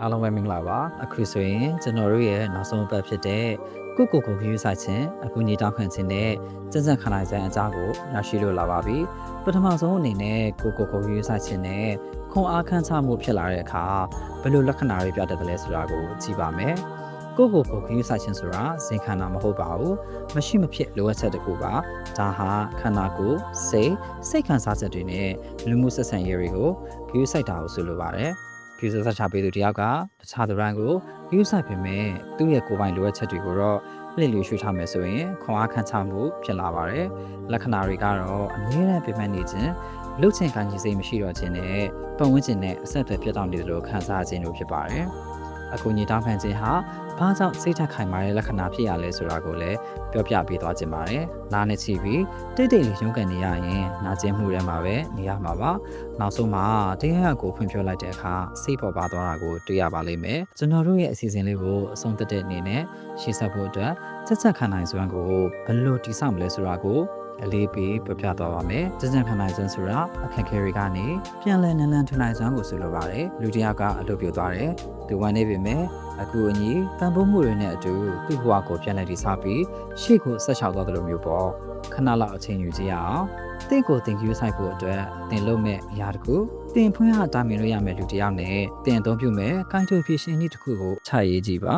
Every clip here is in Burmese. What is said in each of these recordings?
အားလုံးပဲမင်္ဂလာပါအခုဆိုရင်ကျွန်တော်တို့ရဲ့နောက်ဆုံးပတ်ဖြစ်တဲ့ကိုယူဆိုင်ခြင်းအခုညီတောင်းခံခြင်းနဲ့စက်ခဏနိုင်စံအကြောင်းကိုရရှိလို့လာပါပြီပထမဆုံးအနေနဲ့ကိုယူဆိုင်ခြင်းနဲ့ခွန်အားခန်းချမှုဖြစ်လာတဲ့အခါဘယ်လိုလက္ခဏာတွေပြတတ်တယ်လဲဆိုတာကိုကြည့်ပါမယ်ကိုယူဆိုင်ခြင်းဆိုတာစင်ခန္ဓာမဟုတ်ပါဘူးမရှိမဖြစ်လိုအပ်ချက်တစ်ခုပါဒါဟာခန္ဓာကိုယ်စိတ်ခံစားချက်တွေနဲ့လူမှုဆက်ဆံရေးတွေကိုဂရုစိုက်တာကိုဆိုလိုပါတယ်ပြုစဆက်ချပေးသူတယောက်ကတခြားသူတိုင်းကိုယူဆိုင်ပေမဲ့သူ့ရဲ့ကိုယ်ပိုင်လိုအပ်ချက်တွေကိုတော့လှည့်လည်ရွှေ့ထားမယ်ဆိုရင်ခွန်အားခန့်ချမှုဖြစ်လာပါတယ်။လက္ခဏာတွေကတော့အမြဲတမ်းပြင်ပနေခြင်းလှုပ်ချင်ခံခြင်းစိတ်မရှိတော့ခြင်းနဲ့ပတ်ဝန်းကျင်နဲ့အဆက်အသွယ်ပြတ်တောက်နေတယ်လို့ခံစားခြင်းလို့ဖြစ်ပါတယ်။အခုညီတောင်းခံခြင်းဟာဘာကြောင့်စိတ်ထက်ခိုင်မာတဲ့လက္ခဏာဖြစ်ရလဲဆိုတာကိုလည်းပြောပြပေးသွားခြင်းပါတယ်။နားနဲ့ချီပြီးတိတ်တိတ်လေးရုန်းကန်နေရရင်နာကျင်မှုတွေမှာပဲနေရမှာပါ။နောက်ဆုံးမှာတရားကိုဖွင့်ပြလိုက်တဲ့အခါစိတ်ပေါ်ပါသွားတာကိုတွေ့ရပါလိမ့်မယ်။ကျွန်တော်တို့ရဲ့အစီအစဉ်လေးကိုအဆုံးသတ်တဲ့အနေနဲ့ရှေ့ဆက်ဖို့အတွက်ချက်ခံနိုင်စွမ်းကိုဘယ်လိုတည်ဆောက်မလဲဆိုတာကိုအလေးပေးပြပြသွားပါမယ်။ချက်ခံနိုင်စွမ်းဆိုတာအခက်အခဲတွေကနေပြန်လည်နလန်ထူနိုင်စွမ်းကိုဆိုလိုပါတယ်။လူတစ်ယောက်ကအလုပ်ပြုတ်သွားတယ်။သူဝမ်းနေပြီမဲ့အခုအညီတန်ဖိုးမှုတွေနဲ့အတူသူ့ဘဝကိုပြန်လည်တည်ဆောက်ပြီးရှေ့ကိုဆက်လျှောက်သွားသလိုမျိုးပေါ့ခဏလောက်အချိန်ယူကြည့်ရအောင်တင့်ကိုတင်ယူဆိုင်ဖို့အတွက်တင်လုပ်မဲ့အရာတခုတင်ဖွင့်ရတာမြင်လို့ရမယ့်လူတစ်ယောက်နဲ့တင်အသုံးပြုမဲ့ကိုင်းထွေဖြစ်ရှင်နည်းတစ်ခုကိုချရေးကြည့်ပါ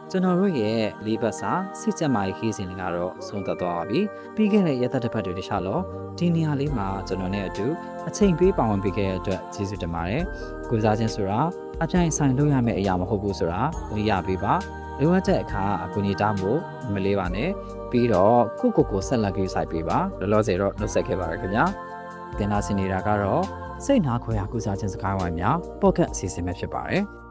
ကျွန်တော်တို့ရဲ့လေးဘတ်စာစစ်ချက်မာရေးခီးစဉ်တွေကတော့ဆုံးသက်သွားပါပြီပြီးခဲ့တဲ့ရက်သက်တစ်ပတ်တွေတခြားတော့ဒီနေရာလေးမှာကျွန်တော်နဲ့အတူအချိန်ပေးပါဝင်ပေးခဲ့တဲ့အတွက်ကျေးဇူးတင်ပါတယ်ကိုစားခြင်းဆိုတာအပြိုင်ဆိုင်လုပ်ရမယ့်အရာမဟုတ်ဘူးဆိုတာသိရပေးပါလိုအပ်တဲ့အခါအကူအညီတောင်းဖို့မလေးပါနဲ့ပြီးတော့ကိုဆက်လက်ကြည့်ဆိုင်ပေးပါလောလောဆယ်တော့နှုတ်ဆက်ခဲ့ပါရခင်ဗျာတင်လာစင်နေတာကတော့စိတ်နာခွဲရာကုစားခြင်းစကားဝိုင်းများပေါ့ကတ်အစီအစဉ်ပဲဖြစ်ပါတယ်